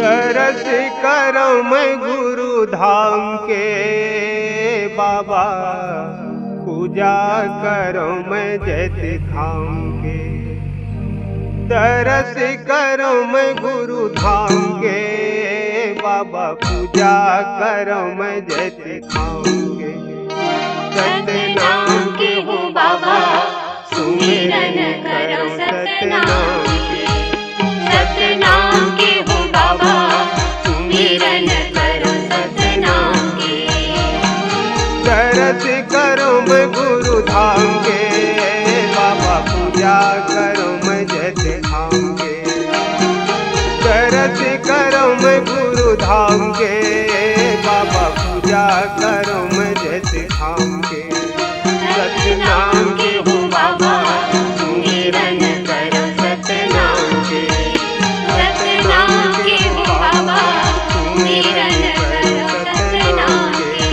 दरस करो मैं गुरु धाम के बाबा, पूजा करो मैं जैसे धाम के। दरस करो मैं गुरु धाम के बाबा, पूजा करो मैं जैसे धाम के। सतनाम के हूँ बाबा, सुमिरन करो सतनाम के। सतनाम के हूँ बाबा, सुमिरन करो सतनाम के। दरस करो मैं गुरु धाम के बाबा, पूजा करो मैं जैसे धाम के। दरस करो मैं गुरु धाम के बाबा, पूजा करो मैं जैसे धाम के। सतनाम के हूँ बाबा, सुमिरन करो सतनाम के। सतनाम के हूँ बाबा, सुमिरन करो सतनाम के।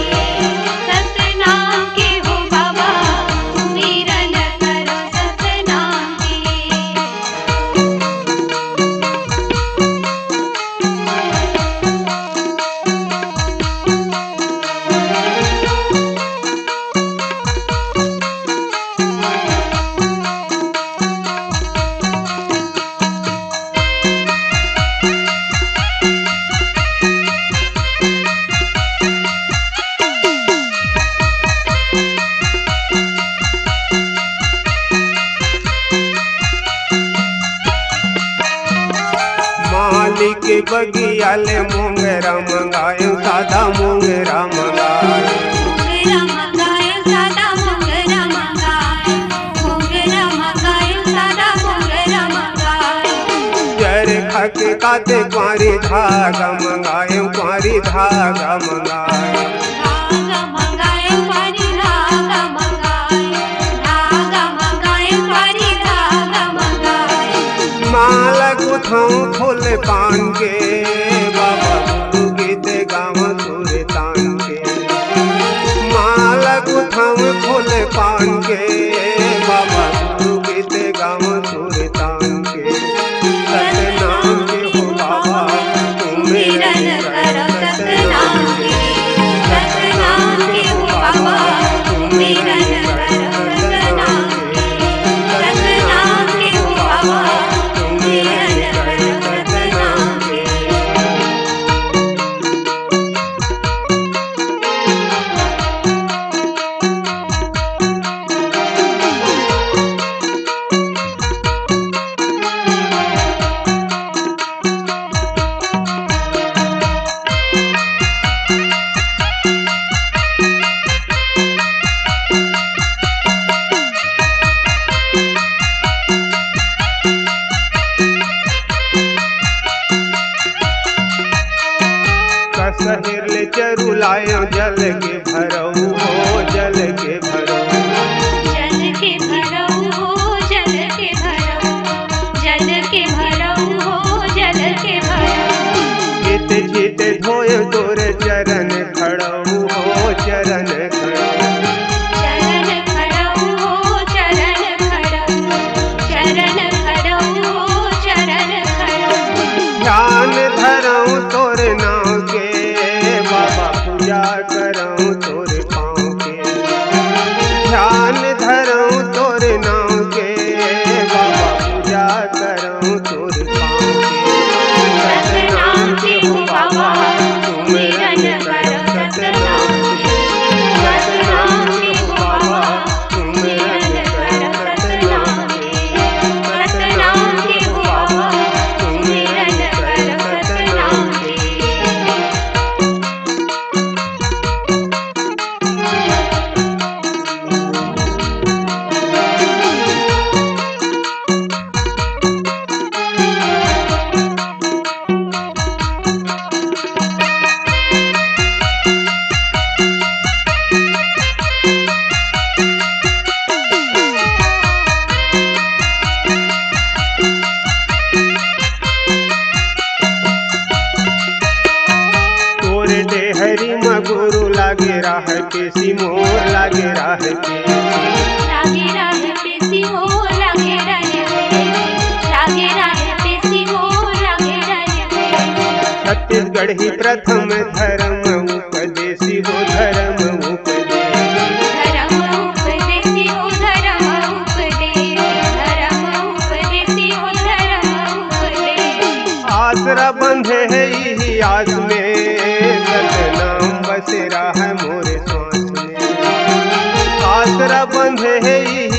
सतनाम के हूँ बाबा, सुमिरन करो सतनाम के। मालिक बगियाले मोंगरा मंगायो, सादा मोंगरा मंगायो। मोंगरा मंगायो, सादा मोंगरा मंगायो। मोंगरा मंगायो, सादा मोंगरा मंगायो। चरखा के काते कुंवारी धागा मंगायो, कुंवारी धागा मंगायो। धागा मंगायो, कुंवारी धागा मंगायो। धागा मंगायो, कुंवारी धागा मंगायो। माला गुथाऊं फूल पान के बाबा, गुरु गीत गाऊं सुर तान के। माला गुथाऊं फूल पान के बाबा, गुरु गीत गाऊं सुर तान के। सतनाम के हो बाबा, सुमिरन करो सतनाम के। सतनाम के हो बाबा, सुमिरन करो सतनाम के। सतनाम के हो बाबा, सुमिरन करो सतनाम के। कसहिरले चरु लायो, जल के भरो हो जल के भरो। जल के भरो हो जल के भरो। जल के भरो हो जल के भरो। चित चित धोयो तोर चरण खड़ो हो चरण खड़ो। चरण खड़ो हो चरण खड़ो। चरण खड़ो हो चरण खड़ो। ध्यान धरऊं तोर नाम के बाबा, पूजा करऊं तोर पाँव के। ध्यान धरऊं तोर नाम के बाबा, पूजा करऊं तोर पाँव के। सतनाम के हूँ बाबा, सुमिरन करो सतनाम के। सतनाम के हूँ बाबा, सुमिरन करो सतनाम के। सतनाम के हूँ बाबा, सुमिरन करो सतनाम के। तोरे देहरी में गुरु लागे राह के, सिमोर लागे राह के। लागे राह पे सिमो लागे राह पे। लागे राह पे सिमो लागे राह पे। छत्तीसगढ़ ही प्रथम धर्म उपदेशी हो धर्म उपदेशी। धर्म उपदेशी हो धर्म उपदेशी, धर्म उपदेशी हो धर्म उपदेशी। आसरा बंधे है यही आस में, सतनाम बसेरा है मोरे सांस में। आसरा बंधे है यही